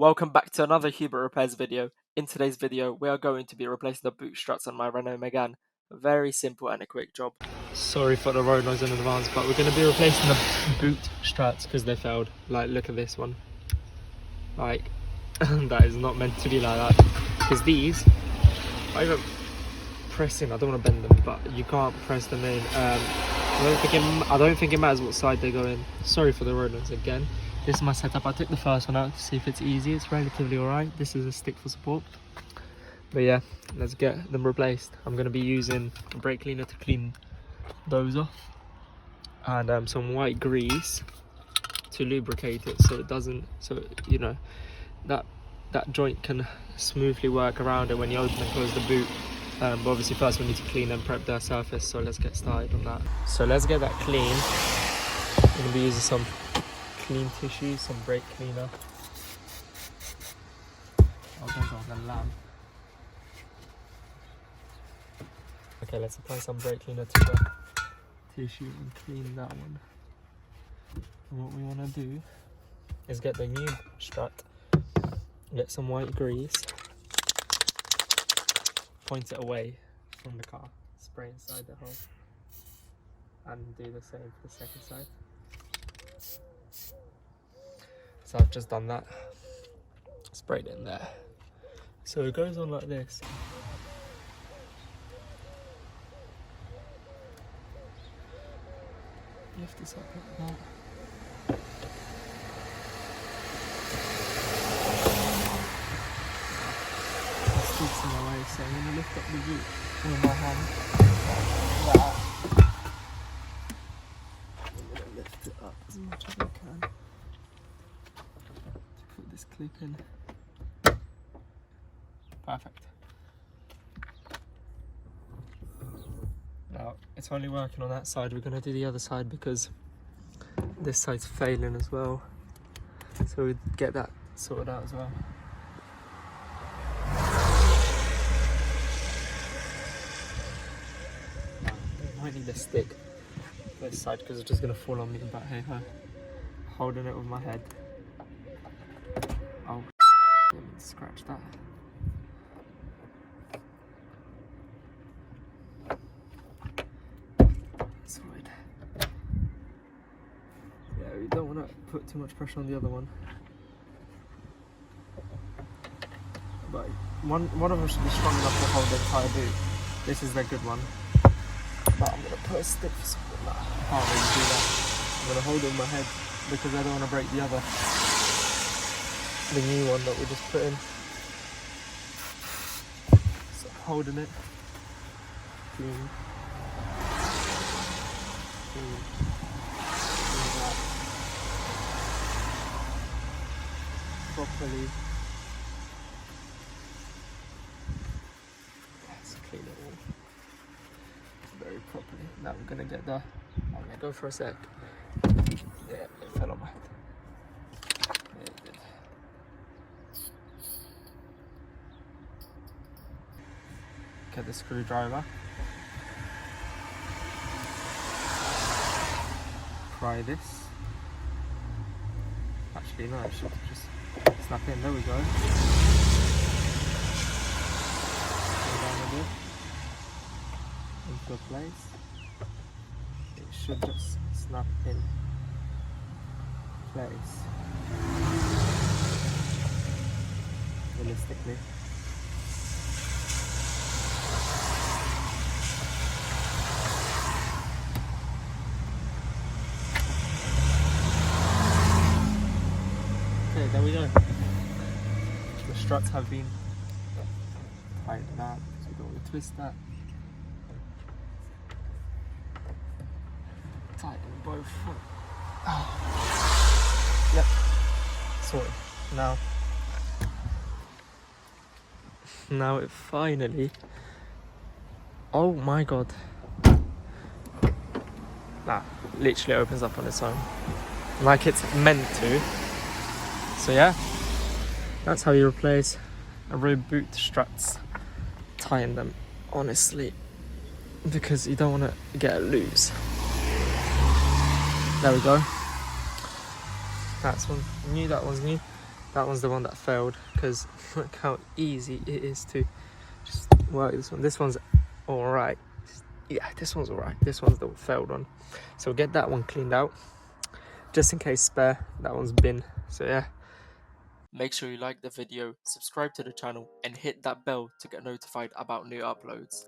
Welcome back to another Hubert Repairs video. In today's video, we are going to be replacing the boot struts on my Renault Megane. A very simple and a quick job. Sorry for the road noise in advance, but we're going to be replacing the boot struts because they failed. Like, look at this one. Like, that is not meant to be like that. Because these, I even pressing, I don't want to bend them, but you can't press them in. I don't think it matters what side they go in. Sorry for the road noise again. This is my setup. I took the first one out to see if it's easy. It's relatively alright. This is a stick for support. But yeah, let's get them replaced. I'm going to be using a brake cleaner to clean those off. And some white grease to lubricate it so it doesn't, you know, that joint can smoothly work around it when you open and close the boot. But obviously first we need to clean and prep the surface, so let's get started on that. So let's get that clean. I'm going to be using some clean tissue, some brake cleaner. Oh, those are the lamp. Okay, let's apply some brake cleaner to the tissue and clean that one. And what we want to do is get the new strut, get some white grease, point it away from the car, spray inside the hole, and do the same for the second side. So I've just done that, sprayed it in there. So it goes on like this. Lift this up like that. The stick's in my way, so I'm going to lift up the boot with my hand. Like that. I'm going to lift it up as much as I can. Put this clip in. Perfect. Now it's only working on that side. We're going to do the other side because this side's failing as well. So we get that sorted out as well. I might need a stick this side because it's just going to fall on me, but hey ho. Holding it with my head. Oh, let me scratch that. Sorted. Yeah, we don't want to put too much pressure on the other one. But one of them should be strong enough to hold the entire boot. This is the good one. But I'm going to put a stick for support. I can't really do that. I'm going to hold it with my head because I don't want to break the other. The new one that we just put in. So I'm holding it. Clean. Clean that. Properly. Let's clean it all very properly. Now we're gonna get the. I'm gonna go for a sec. Yeah, it fell on my head. Yeah, it did. Get the screwdriver. Pry this. Actually, no, it should just snap in. There we go. Go down a bit. Into a place. It should just snap in place. Realistically. Okay, there we go. The struts have been tightened up, so we don't want to twist that. Tighten both. Oh. Yep. Sorted. Now it finally. Oh my god. That literally opens up on its own. Like it's meant to. So yeah, that's how you replace a rear boot struts. Tighten them, honestly, because you don't want to get it loose. There we go. That's one new, that one's new. That one's the one that failed, because look how easy it is to just work this one. This one's alright. Yeah, this one's alright. This one's the failed one. So get that one cleaned out, just in case spare. That one's bin. So yeah. Make sure you like the video, subscribe to the channel, and hit that bell to get notified about new uploads.